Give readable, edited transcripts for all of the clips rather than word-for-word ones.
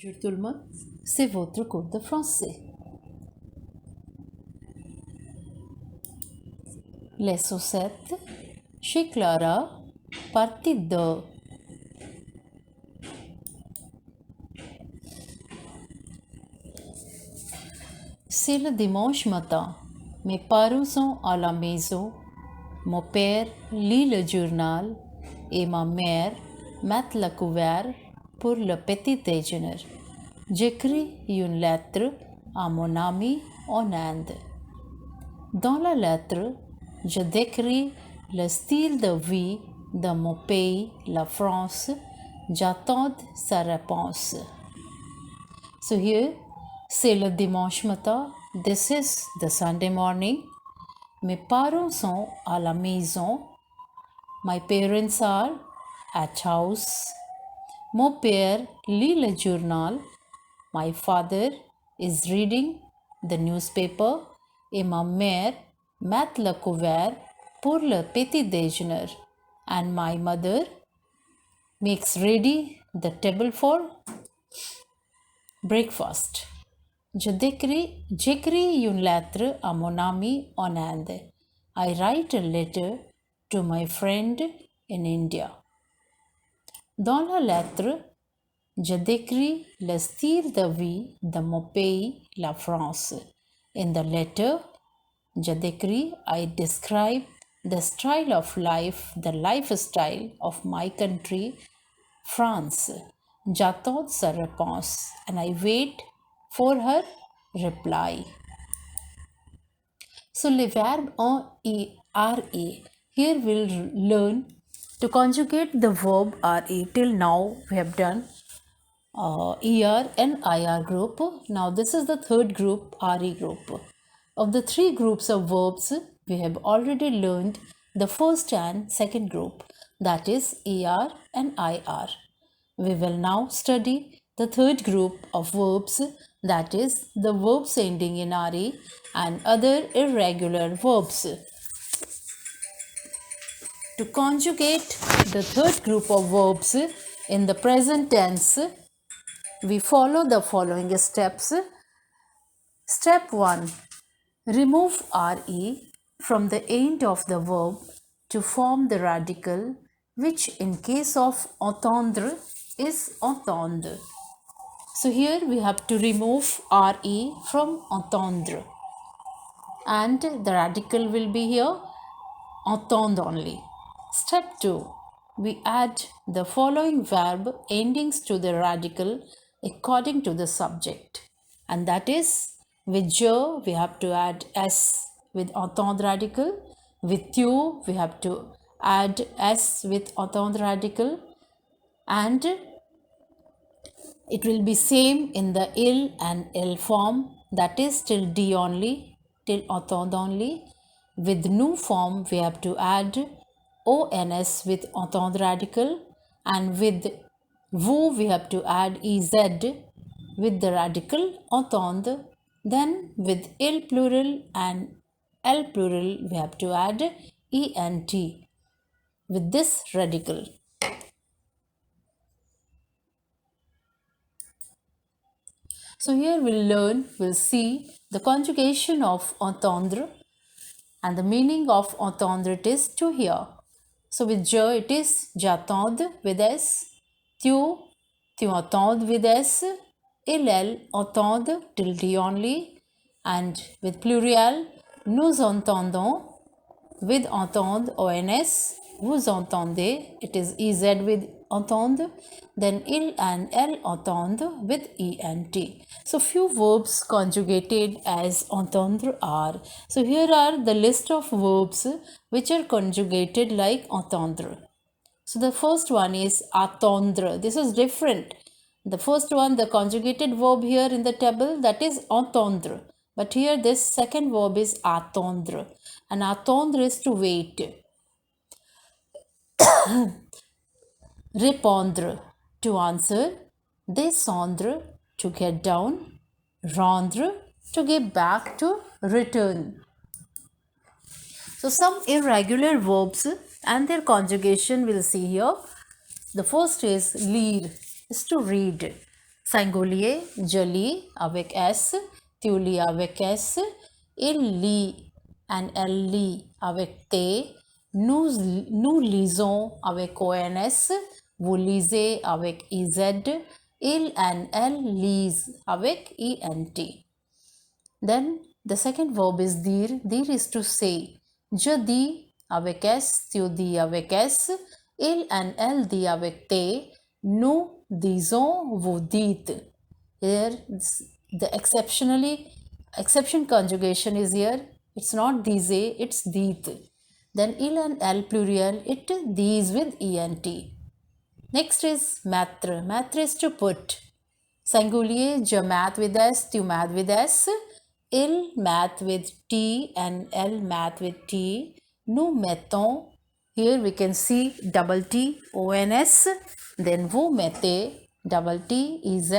Bonjour tout le monde, c'est votre cours de français. Leçon 7, chez Clara, partie 2. C'est le dimanche matin. Mes parents sont à la maison. Mon père lit le journal et ma mère met le couvert pour le petit déjeuner. J'écris une lettre à mon ami en Inde. Dans la lettre, je décris le style de vie de mon pays, la France. J'attends sa réponse. So here, c'est le dimanche matin. This is the Sunday morning. Mes parents sont à la maison. My parents are at house. Mon père lit le journal. My father is reading the newspaper. Et ma mère met le couvert pour le petit déjeuner. And my mother makes ready the table for breakfast. J'écris une lettre à mon ami en Inde. I write a letter to my friend in India. Dans la lettre, je décris le style de vie de mon pays, la France. In the letter, I describe the style of life, the lifestyle of my country, France. J'attends sa réponse and I wait for her reply. So, les verbes en RA. Here we'll learn to conjugate the verb RA. Till now we have done ER and IR group. Now this is the third group, RE group. Of the three groups of verbs, we have already learned the first and second group, that is ER and IR. We will now study the third group of verbs, that is the verbs ending in RE and other irregular verbs. To conjugate the third group of verbs in the present tense, we follow the following steps. Step 1. Remove RE from the end of the verb to form the radical, which in case of entendre is entendre. So here we have to remove RE from entendre, and the radical will be here entendre only. Step 2. We add the following verb endings to the radical according to the subject, and that is with je we have to add s with entendre radical, with you we have to add s with entendre radical, and it will be same in the il and l form, that is till d only, till entendre only. With nu form we have to add ons with entendre radical, and with vous we have to add ez with the radical entendre. Then with il plural and l plural we have to add ent with this radical. So here we'll see the conjugation of entendre, and the meaning of entendre it is to hear. So with je it is j'attends with s, tu entends with s, il elle entendent till d only, and with plurial nous entendons with entendre ons, vous entendez, it is ez with entendre, then il and elle entendre with ent. So few verbs conjugated as entendre are. So here are the list of verbs which are conjugated like entendre. So the first one is attendre. This is different. The first one, the conjugated verb here in the table, that is entendre. But here this second verb is attendre. And attendre is to wait. Répondre, to answer. Descendre, to get down. Rendre, to give back, to return. So some irregular verbs and their conjugation we'll see here. The first is lire, is to read. Singulier, je lis avec S, tu lis avec S, il lit and elle lit avec T, nous lisons avec ONS, vous lisez avec IZ, il and elle lisent avec ENT. Then the second verb is dire. Dire is to say. Je dis avec S, tu dis avec S, il and elle dit avec T, nous disons, vous dites. Here the exception conjugation is here. It's not these, it's dit. Then il and elle plurial, it these with ENT. Next is matre. Matre is to put. Singulier, je math with S, tu math with S, il math with T and elle math with T. Nous mettons, here we can see double T, ONS, then vous mettez, double T, EZ,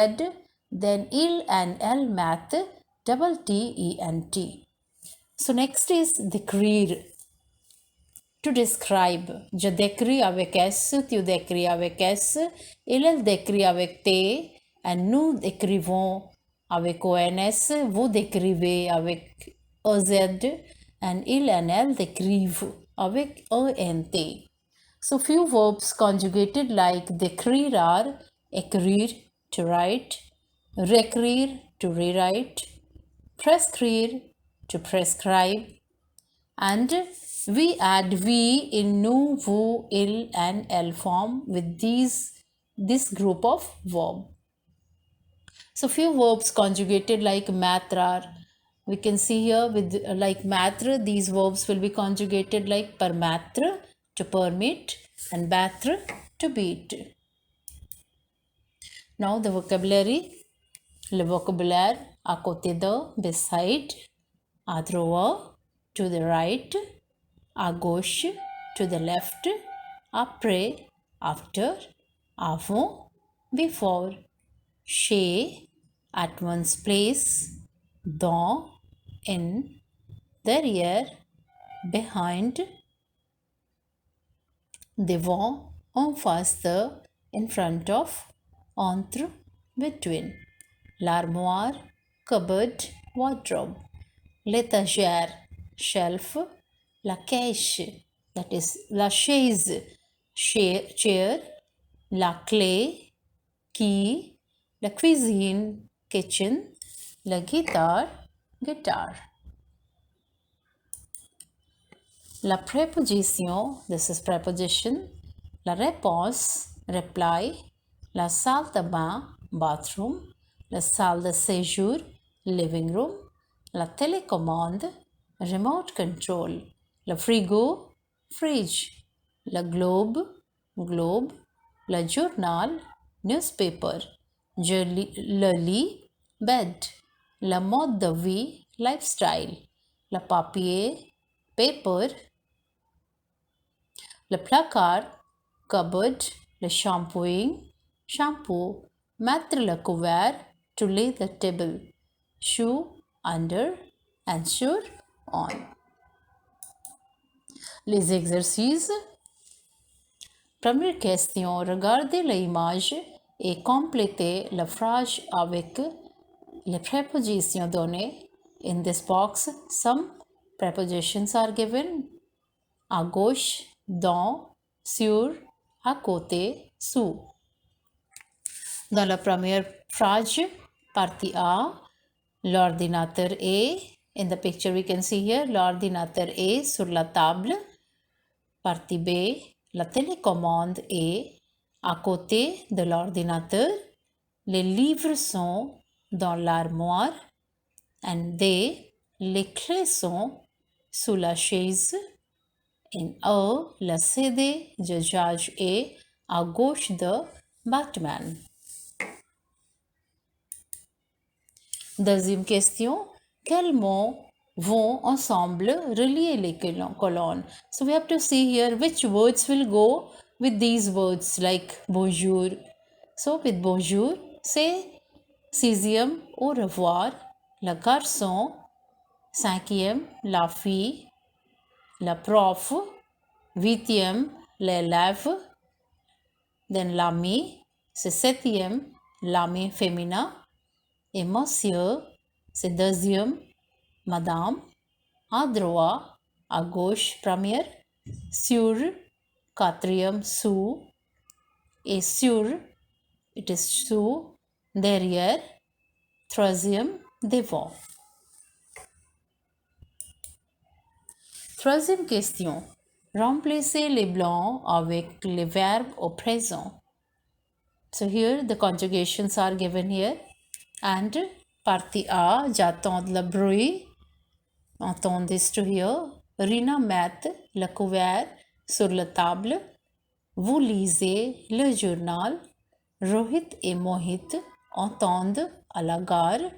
then il and elle math, double T, ENT. So next is décrire. To describe. Je décris avec S, tu décris avec S, il décrit avec T, et nous décrivons avec ONS, vous décrivez avec OZ, and il and elle décrivent avec ENT. So few verbs conjugated like décrire are écrire, to write, réécrire, to rewrite, prescrire, to prescribe, and we add we in nous, vous, il, and elle form with this group of verb. So few verbs conjugated like matre. We can see here with like matre, these verbs will be conjugated like permettre, to permit, and battre, to beat. Now the vocabulary. Le vocabulaire à côté de, beside, à droite, to the right, à gauche, to the left, après, after, avant, before, chez, at one's place, dans, in, derrière, behind, devant, en face de, in front of, entre, between, l'armoire, cupboard, wardrobe, l'étagère, shelf, la cache, that is la chaise, chair, la clé, key, la cuisine, kitchen, la guitare, guitar. La préposition, this is preposition, la réponse, reply, la salle de bain, bathroom, la salle de séjour, living room, la télécommande, remote control, le frigo, fridge, le globe, globe, le journal, newspaper, le lit, bed, la mode de vie, lifestyle, le papier, paper, le placard, cupboard, le shampooing, shampoo, mettre le couvert, to lay the table, shoe, under, and shoe, on. Les exercices. Première question, regardez l'image et complétez la phrase avec les prépositions données. In this box, some prepositions are given. À gauche, dans, sur, à côté, sous. Dans la première phrase, partie A, l'ordinateur est. In the picture we can see here, l'ordinateur est sur la table. Partie B, la télécommande est à côté de l'ordinateur. Les livres sont dans l'armoire. And les clés sont sous la chaise. In A, la CD de George est à gauche de Batman. Deuxième question, quels mots vont ensemble relier les colonnes? So we have to see here which words will go with these words like bonjour. So with bonjour, say sixième, au revoir, le garçon, cinquième, la fille, le prof, huitième, l'élève, then l'ami, c'est septième, l'âme féminin. Et monsieur, c'est deuxième. Madame, à droite, à gauche, première. Sur, quatrième, sous. Et sur, it is sous, derrière. Troisième, devant. Troisième question. Remplacez les blancs avec les verbes au présent. So here the conjugations are given here. And partie A, j'attends le bruit. Entendez to here. Rina mette le couvert sur la table. Vous lisez le journal. Rohit et Mohit entendent à la gare.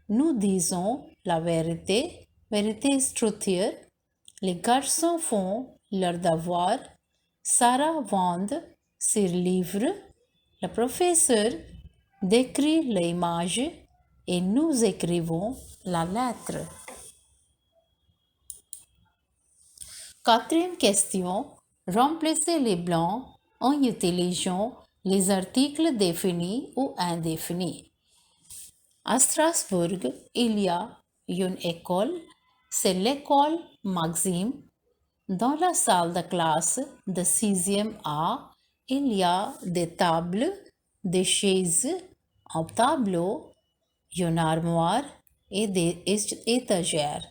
Nous disons la vérité. Vérité is truth here. Les garçons font leur devoir. Sarah vend ses livres. Le professeur décrit l'image et nous écrivons la lettre. Quatrième question. Remplacez les blancs en utilisant les articles définis ou indéfinis. À Strasbourg, il y a une école. C'est l'école Maxime. Dans la salle de classe de 6e A, il y a des tables, des chaises, un tableau, une armoire et des étagères.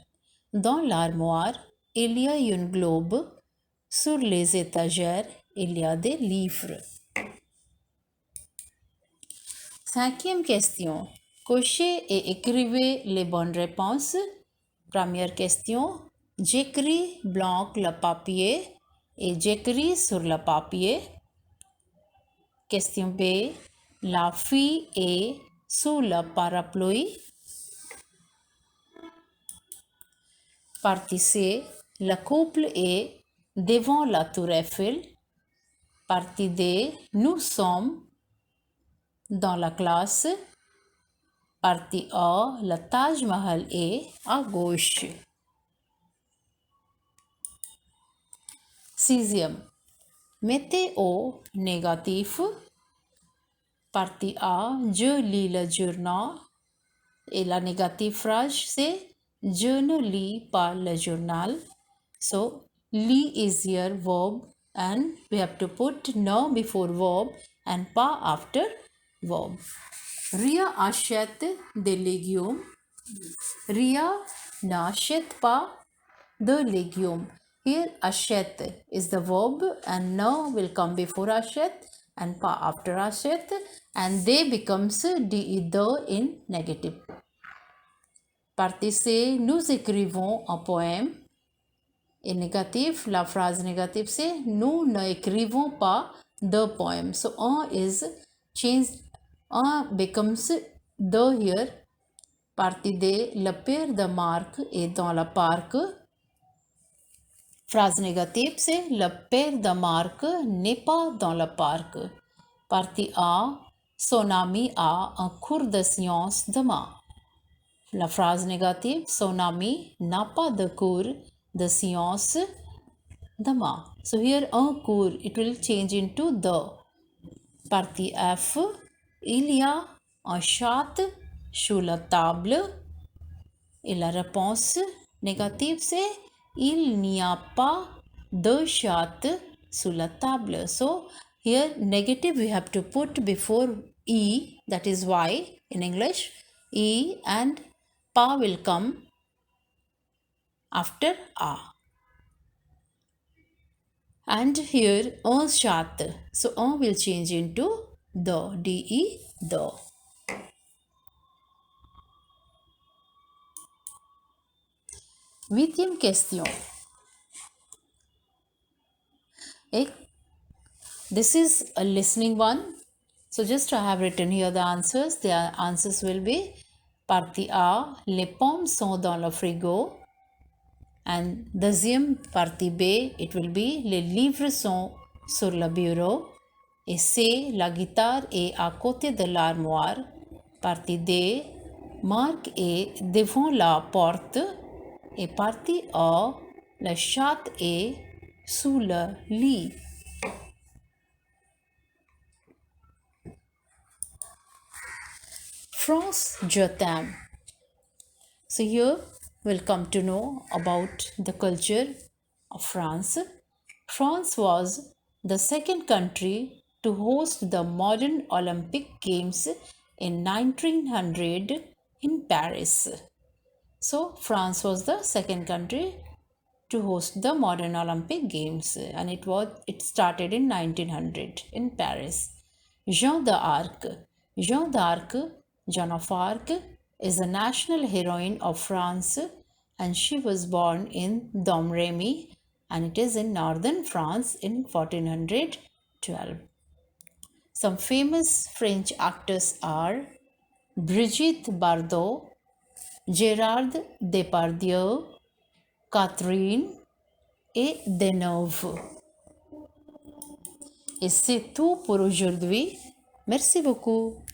Dans l'armoire, il y a une globe. Sur les étagères, il y a des livres. Cinquième question. Cochez et écrivez les bonnes réponses. Première question. J'écris blanc le papier et j'écris sur le papier. Question B. La fille est sous le parapluie. Partie C. Le couple est devant la tour Eiffel. Partie D. Nous sommes dans la classe. Partie A. Le Taj Mahal est à gauche. Sixième. Mettez au négatif. Partie A. Je lis le journal. Et la négative phrase c'est je ne lis pas le journal. So, lis is here verb and we have to put no before verb and pas after verb. Ria achète des légumes. Ria n'achète pas de légumes. Here achète is the verb and no will come before achète and pas after achète and they becomes de in negative. Partie C, nous écrivons un poème. Et négatif, la phrase négative c'est nous n'écrivons pas de poème. So un is changed, un becomes de here. Partie D, le père de Marc est dans le parc. Phrase négative c'est le père de Marc n'est pas dans le parc. Partie A, son ami a un cours de sciences demain. La phrase négative, son ami n'a pas de cours de sciences demain. So here un cours, it will change into the. Partie F, il y a un chat sur la table. Et la réponse négative c'est il n'y a pas de chat sur la table. So here negative we have to put before E, that is Y in English. E and pa will come after A. And here un chat. So un will change into the, de, the. Huitième question. This is a listening one. So just I have written here the answers. The answers will be partie A, les pommes sont dans le frigo. And deuxième partie B, it will be les livres sont sur le bureau. Et C, la guitare est à côté de l'armoire. Partie D, Marc est devant la porte. Et partie A, le chat est sous le lit. France, je t'aime. So here we'll come to know about the culture of France. France was the second country to host the modern Olympic Games in 1900 in Paris. So France was the second country to host the modern Olympic Games, and it started in 1900 in Paris. Jeanne d'Arc. Jeanne d'Arc, Joan of Arc, is a national heroine of France, and she was born in Domremy, and it is in northern France in 1412. Some famous French actors are Brigitte Bardot, Gérard Depardieu, Catherine et Deneuve. Et c'est tout pour aujourd'hui. Merci beaucoup.